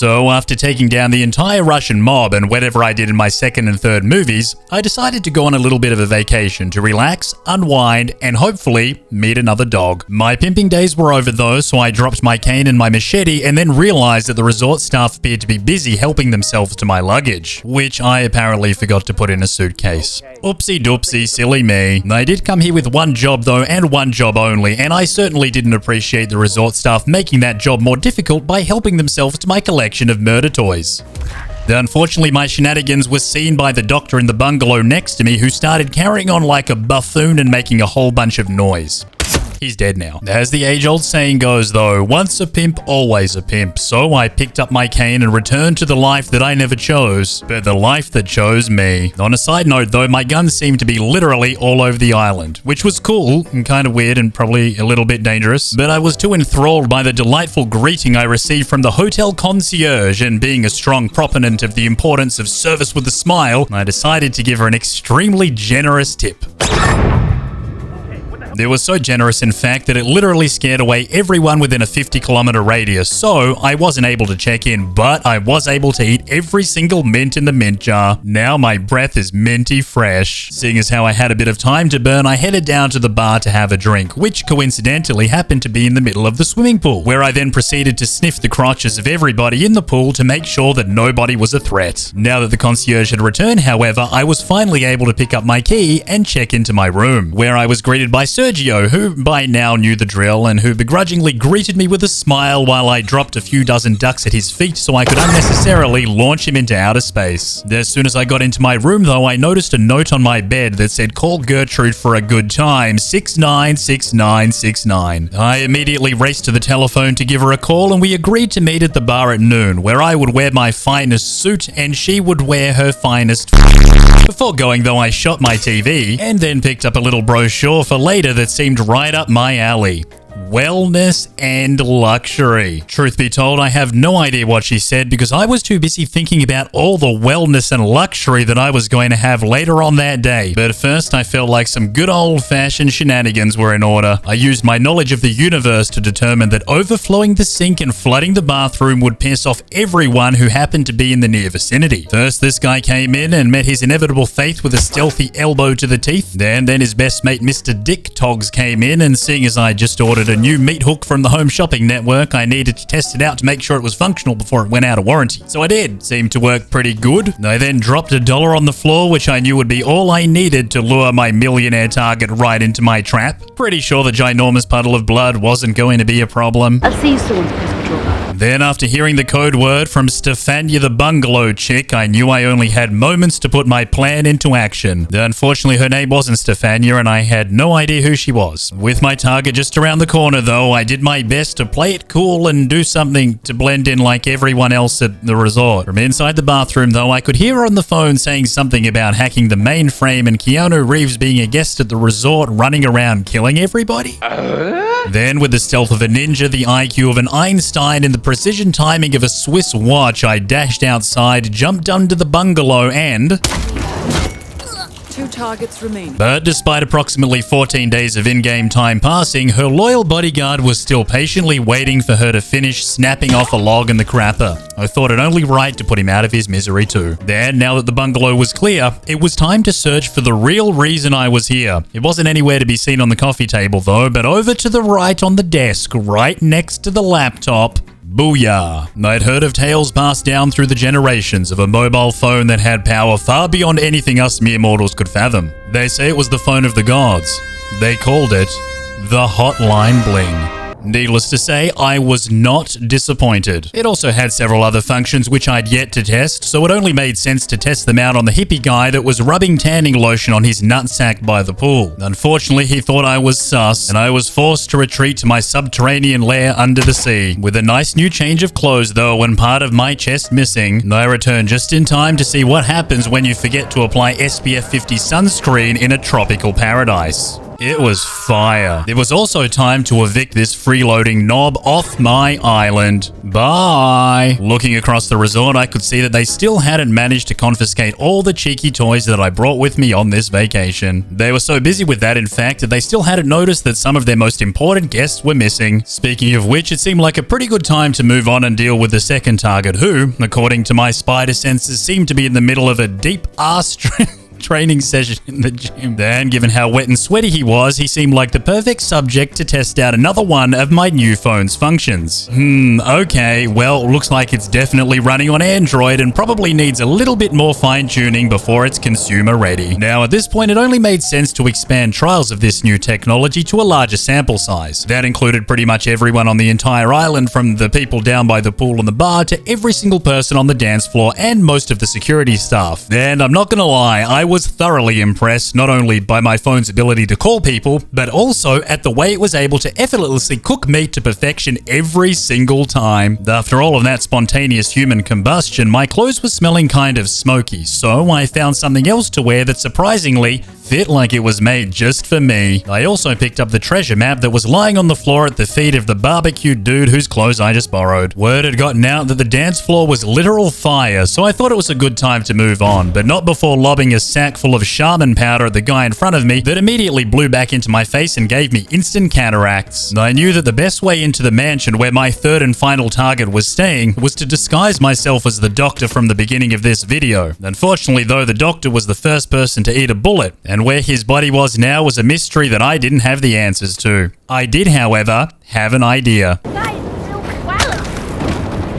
So after taking down the entire Russian mob and whatever I did in my second and third movies, I decided to go on a little bit of a vacation to relax, unwind, and hopefully meet another dog. My pimping days were over though, so I dropped my cane and my machete and then realized that the resort staff appeared to be busy helping themselves to my luggage, which I apparently forgot to put in a suitcase. Oopsie doopsie, silly me. I did come here with one job though, and one job only, and I certainly didn't appreciate the resort staff making that job more difficult by helping themselves to my collection of murder toys. Unfortunately, my shenanigans were seen by the doctor in the bungalow next to me, who started carrying on like a buffoon and making a whole bunch of noise. He's dead now. As the age-old saying goes though, once a pimp, always a pimp. So I picked up my cane and returned to the life that I never chose, but the life that chose me. On a side note though, my guns seemed to be literally all over the island, which was cool and kind of weird and probably a little bit dangerous, but I was too enthralled by the delightful greeting I received from the hotel concierge, and being a strong proponent of the importance of service with a smile, I decided to give her an extremely generous tip. It was so generous, in fact, that it literally scared away everyone within a 50-kilometer radius, so I wasn't able to check in, but I was able to eat every single mint in the mint jar. Now my breath is minty fresh. Seeing as how I had a bit of time to burn, I headed down to the bar to have a drink, which coincidentally happened to be in the middle of the swimming pool, where I then proceeded to sniff the crotches of everybody in the pool to make sure that nobody was a threat. Now that the concierge had returned, however, I was finally able to pick up my key and check into my room, where I was greeted by Sergio, who by now knew the drill and who begrudgingly greeted me with a smile while I dropped a few dozen ducks at his feet so I could unnecessarily launch him into outer space. As soon as I got into my room though, I noticed a note on my bed that said, "Call Gertrude for a good time, 696969. I immediately raced to the telephone to give her a call, and we agreed to meet at the bar at noon, where I would wear my finest suit and she would wear her finest. Before going though, I shot my TV and then picked up a little brochure for later that seemed right up my alley. Wellness and luxury. Truth be told, I have no idea what she said because I was too busy thinking about all the wellness and luxury that I was going to have later on that day. But first, I felt like some good old-fashioned shenanigans were in order. I used my knowledge of the universe to determine that overflowing the sink and flooding the bathroom would piss off everyone who happened to be in the near vicinity. First, this guy came in and met his inevitable fate with a stealthy elbow to the teeth. Then his best mate, Mr. Dick Togs, came in, and seeing as I just ordered a new meat hook from the Home Shopping Network, I needed to test it out to make sure it was functional before it went out of warranty. So I did. Seemed to work pretty good. I then dropped $1 on the floor, which I knew would be all I needed to lure my millionaire target right into my trap. Pretty sure the ginormous puddle of blood wasn't going to be a problem. I'll see you soon, Pest Control. Then after hearing the code word from Stefania the bungalow chick, I knew I only had moments to put my plan into action. Unfortunately, her name wasn't Stefania and I had no idea who she was. With my target just around the corner though, I did my best to play it cool and do something to blend in like everyone else at the resort. From inside the bathroom though, I could hear her on the phone saying something about hacking the mainframe and Keanu Reeves being a guest at the resort running around killing everybody. Then with the stealth of a ninja, the IQ of an Einstein, and the precision timing of a Swiss watch, I dashed outside, jumped under the bungalow and... 2 targets remain. But despite approximately 14 days of in-game time passing, her loyal bodyguard was still patiently waiting for her to finish snapping off a log in the crapper. I thought it only right to put him out of his misery too. Then, now that the bungalow was clear, it was time to search for the real reason I was here. It wasn't anywhere to be seen on the coffee table though, but over to the right on the desk, right next to the laptop. Booyah. I'd heard of tales passed down through the generations of a mobile phone that had power far beyond anything us mere mortals could fathom. They say it was the phone of the gods. They called it the Hotline Bling. Needless to say, I was not disappointed. It also had several other functions which I'd yet to test, so it only made sense to test them out on the hippie guy that was rubbing tanning lotion on his nutsack by the pool. Unfortunately, he thought I was sus, and I was forced to retreat to my subterranean lair under the sea. With a nice new change of clothes though, and part of my chest missing, I returned just in time to see what happens when you forget to apply SPF 50 sunscreen in a tropical paradise. It was fire. It was also time to evict this freeloading knob off my island. Bye. Looking across the resort, I could see that they still hadn't managed to confiscate all the cheeky toys that I brought with me on this vacation. They were so busy with that, in fact, that they still hadn't noticed that some of their most important guests were missing. Speaking of which, it seemed like a pretty good time to move on and deal with the second target who, according to my spider senses, seemed to be in the middle of a deep ass training session in the gym. Then, given how wet and sweaty he was, he seemed like the perfect subject to test out another one of my new phone's functions. Okay, well, looks like it's definitely running on Android and probably needs a little bit more fine-tuning before it's consumer ready. Now, at this point, it only made sense to expand trials of this new technology to a larger sample size. That included pretty much everyone on the entire island, from the people down by the pool and the bar to every single person on the dance floor and most of the security staff. And I'm not gonna lie, I was thoroughly impressed not only by my phone's ability to call people, but also at the way it was able to effortlessly cook meat to perfection every single time. After all of that spontaneous human combustion, my clothes were smelling kind of smoky, so I found something else to wear that surprisingly fit like it was made just for me. I also picked up the treasure map that was lying on the floor at the feet of the barbecued dude whose clothes I just borrowed. Word had gotten out that the dance floor was literal fire, so I thought it was a good time to move on, but not before lobbing a sack full of shaman powder at the guy in front of me that immediately blew back into my face and gave me instant cataracts. I knew that the best way into the mansion where my third and final target was staying was to disguise myself as the doctor from the beginning of this video. Unfortunately though, the doctor was the first person to eat a bullet, and where his body was now was a mystery that I didn't have the answers to. I did, however, have an idea.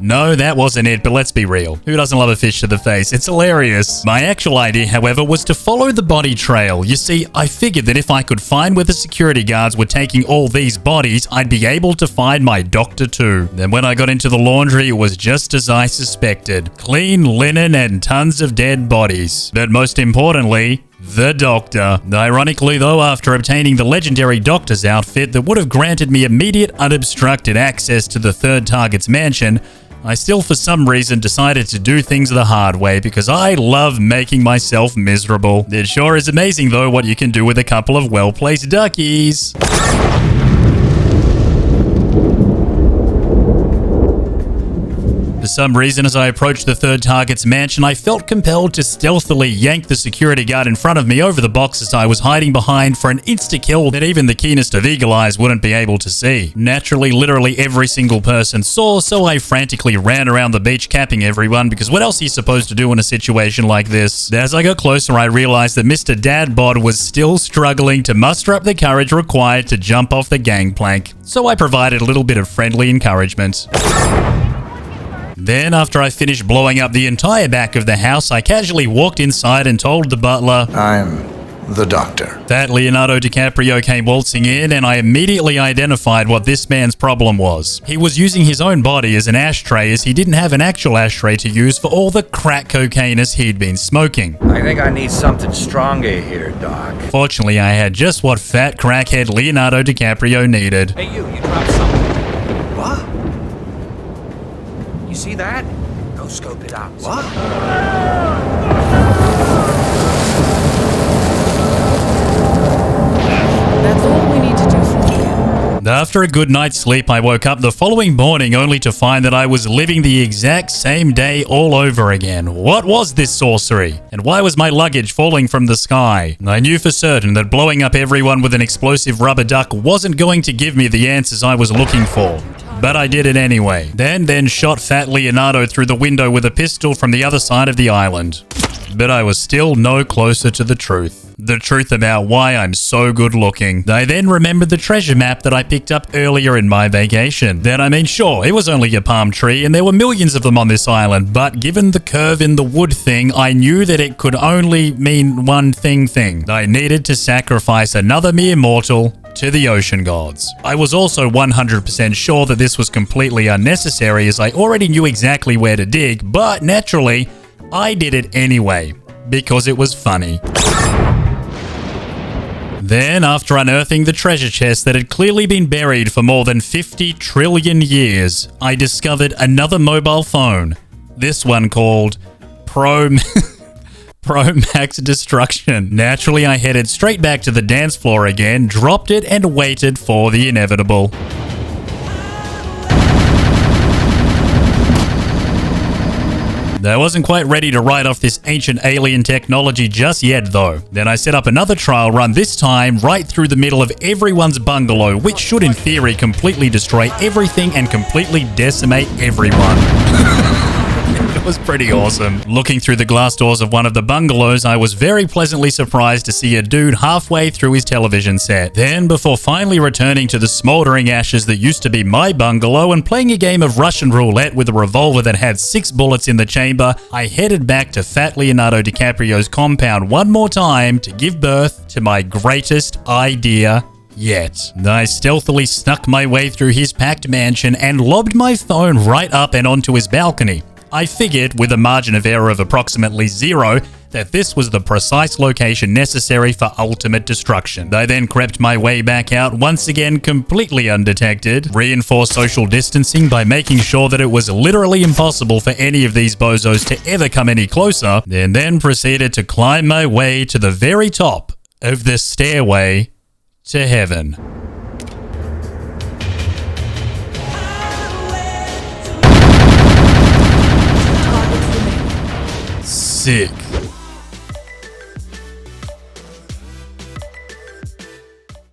No, that wasn't it, but let's be real. Who doesn't love a fish to the face? It's hilarious. My actual idea, however, was to follow the body trail. You see, I figured that if I could find where the security guards were taking all these bodies, I'd be able to find my doctor too. Then when I got into the laundry, it was just as I suspected. Clean linen and tons of dead bodies. But most importantly, the doctor. Ironically though, after obtaining the legendary doctor's outfit that would have granted me immediate unobstructed access to the third target's mansion, I still for some reason decided to do things the hard way because I love making myself miserable. It sure is amazing though what you can do with a couple of well-placed duckies. For some reason, as I approached the third target's mansion, I felt compelled to stealthily yank the security guard in front of me over the boxes I was hiding behind for an insta-kill that even the keenest of eagle eyes wouldn't be able to see. Naturally, literally every single person saw, so I frantically ran around the beach capping everyone, because what else are you supposed to do in a situation like this? As I got closer, I realized that Mr. Dadbod was still struggling to muster up the courage required to jump off the gangplank, so I provided a little bit of friendly encouragement. Then, after I finished blowing up the entire back of the house, I casually walked inside and told the butler, "I'm the doctor." That Leonardo DiCaprio came waltzing in, and I immediately identified what this man's problem was. He was using his own body as an ashtray, as he didn't have an actual ashtray to use for all the crack cocainous he'd been smoking. I think I need something stronger here, Doc. Fortunately, I had just what fat crackhead Leonardo DiCaprio needed. Hey, you dropped something. What? You see that? Go scope it out. What? That's all we need to do from here. After a good night's sleep, I woke up the following morning only to find that I was living the exact same day all over again. What was this sorcery? And why was my luggage falling from the sky? I knew for certain that blowing up everyone with an explosive rubber duck wasn't going to give me the answers I was looking for. But I did it anyway. Then shot fat Leonardo through the window with a pistol from the other side of the island. But I was still no closer to the truth. The truth about why I'm so good looking. I then remembered the treasure map that I picked up earlier in my vacation. Sure, it was only a palm tree and there were millions of them on this island, but given the curve in the wood thing, I knew that it could only mean one thing. I needed to sacrifice another mere mortal to the ocean gods. I was also 100% sure that this was completely unnecessary, as I already knew exactly where to dig, but naturally, I did it anyway, because it was funny. Then, after unearthing the treasure chest that had clearly been buried for more than 50 trillion years, I discovered another mobile phone. This one called Pro Max destruction. Naturally, I headed straight back to the dance floor again, dropped it, and waited for the inevitable. I wasn't quite ready to write off this ancient alien technology just yet though. Then I set up another trial run, this time right through the middle of everyone's bungalow, which should in theory completely destroy everything and completely decimate everyone. It was pretty awesome. Looking through the glass doors of one of the bungalows, I was very pleasantly surprised to see a dude halfway through his television set. Then, before finally returning to the smoldering ashes that used to be my bungalow and playing a game of Russian roulette with a revolver that had 6 bullets in the chamber, I headed back to Fat Leonardo DiCaprio's compound one more time to give birth to my greatest idea yet. I stealthily snuck my way through his packed mansion and lobbed my phone right up and onto his balcony. I figured, with a margin of error of approximately 0, that this was the precise location necessary for ultimate destruction. I then crept my way back out, once again completely undetected, reinforced social distancing by making sure that it was literally impossible for any of these bozos to ever come any closer, and then proceeded to climb my way to the very top of the stairway to heaven. Sick.